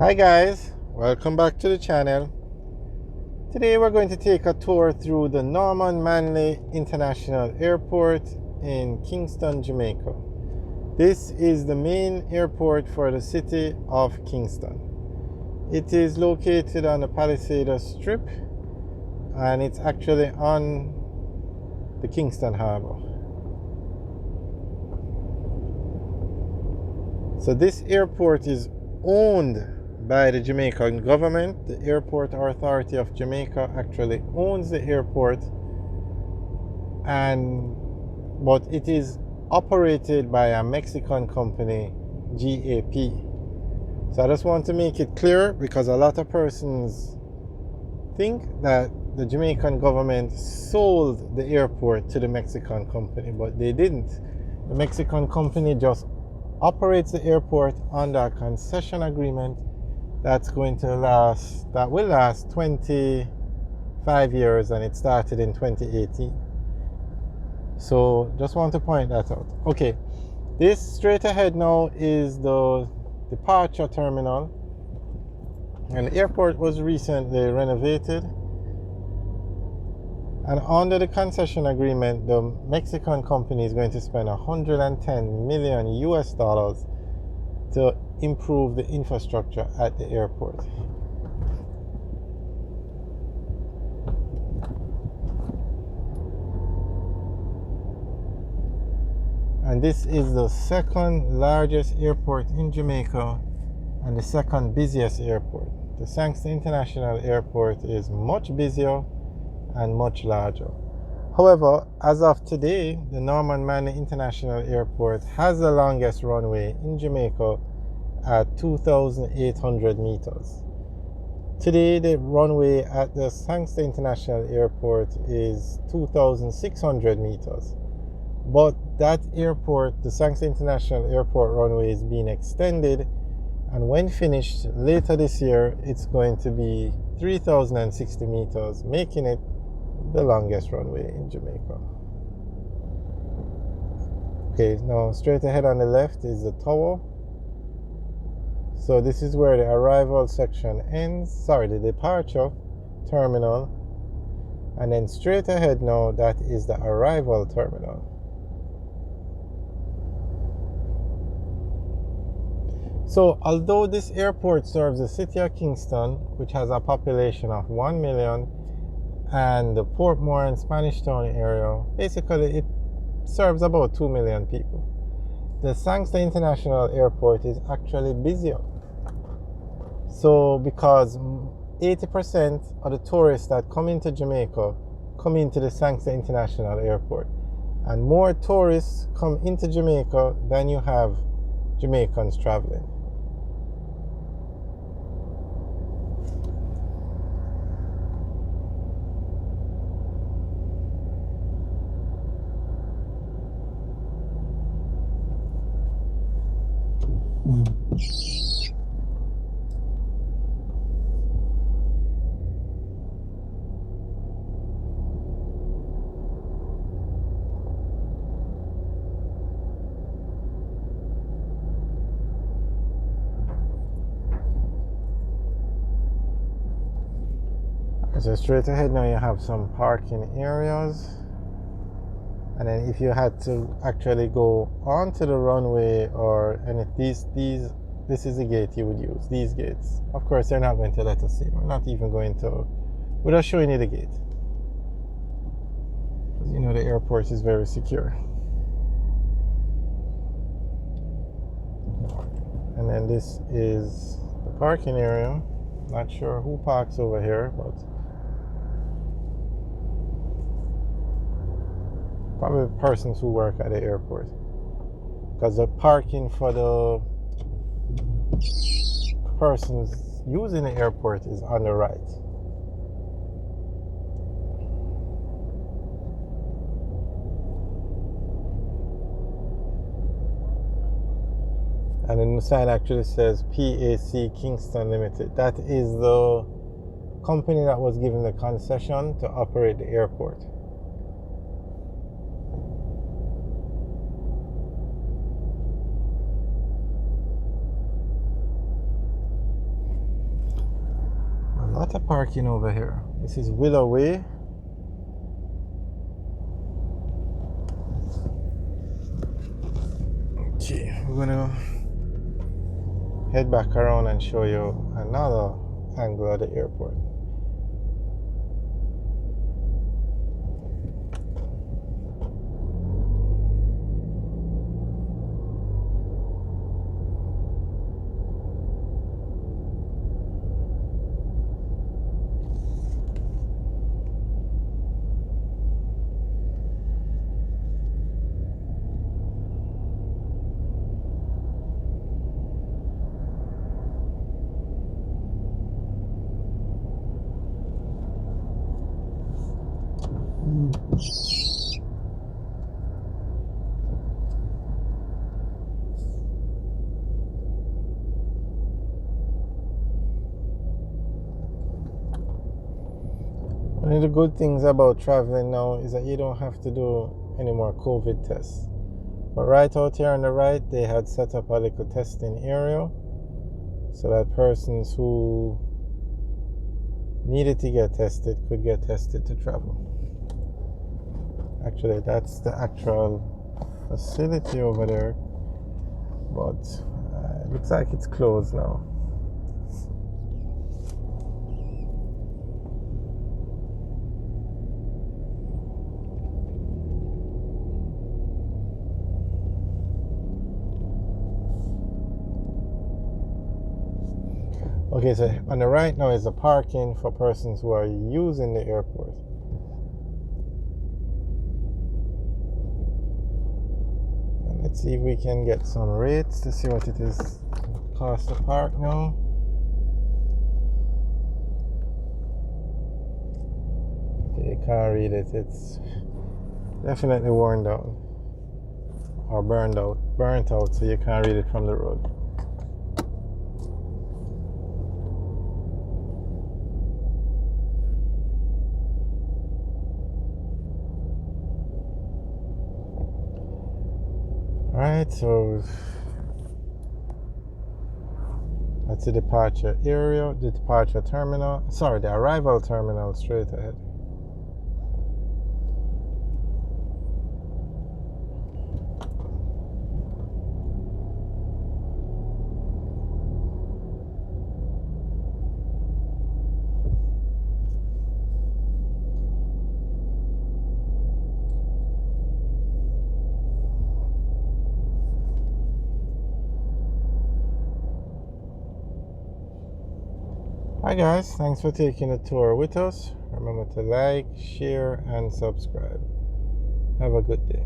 Hi guys, welcome back to the channel. Today we're going to take a tour through the Manley International Airport in Kingston, Jamaica. This is the main airport for the city of Kingston. It is located on the Palisades Strip and it's actually on the Kingston Harbour. So this airport is owned by the Jamaican government. The Airport Authority of Jamaica actually owns the airport, but it is operated by a Mexican company, GAP. So I just want to make it clear because a lot of persons think that the Jamaican government sold the airport to the Mexican company, but they didn't. The Mexican company just operates the airport under a concession agreement that will last 25 years, and it started in 2018. So just want to point that out. Okay, this straight ahead now is the departure terminal, and the airport was recently renovated, and under the concession agreement the Mexican company is going to spend 110 million US dollars to improve the infrastructure at the airport. And this is the second largest airport in Jamaica and the second busiest airport. The Kingston International Airport is much busier and much larger. However, as of today, the Manley International Airport has the longest runway in Jamaica at 2,800 meters. Today, the runway at the Kingston International Airport is 2,600 meters. But that airport, the Kingston International Airport runway, is being extended, and when finished later this year, it's going to be 3,060 meters, making it the longest runway in Jamaica. Okay, now straight ahead on the left is the tower. So this is where the arrival section ends, the departure terminal. And then straight ahead now, that is the arrival terminal. So although this airport serves the city of Kingston, which has a population of 1 million, and the Portmore and Spanish Town area, basically it serves about 2 million people. The Kingston International Airport is actually busier. So because 80% of the tourists that come into Jamaica come into the Kingston International Airport, and more tourists come into Jamaica than you have Jamaicans traveling. So straight ahead now you have some parking areas, and then if you had to actually go onto the runway, this is the gate you would use, these gates. Of course they're not going to let us in. We're just showing you the gate, because you know the airport is very secure. And then this is the parking area. Not sure who parks over here, but probably persons who work at the airport, because the parking for the persons using the airport is on the right. And then the sign actually says PAC Kingston Limited. That is the company that was given the concession to operate the airport. lot of parking over here. This is Willow Way. Okay, we're gonna head back around and show you another angle of the airport. One of the good things about traveling now is that you don't have to do any more COVID tests. But right out here on the right, they had set up a little testing area so that persons who needed to get tested could get tested to travel. Actually, that's the actual facility over there, but it looks like it's closed now. Okay, so on the right now is the parking for persons who are using the airport. And let's see if we can get some rates to see what it is cost to park now. Okay, you can't read it. It's definitely worn down or burnt out, so you can't read it from the road. Alright, so that's the departure area, the departure terminal, sorry, the arrival terminal straight ahead. Hi guys, thanks for taking a tour with us. Remember to like, share and subscribe. Have a good day.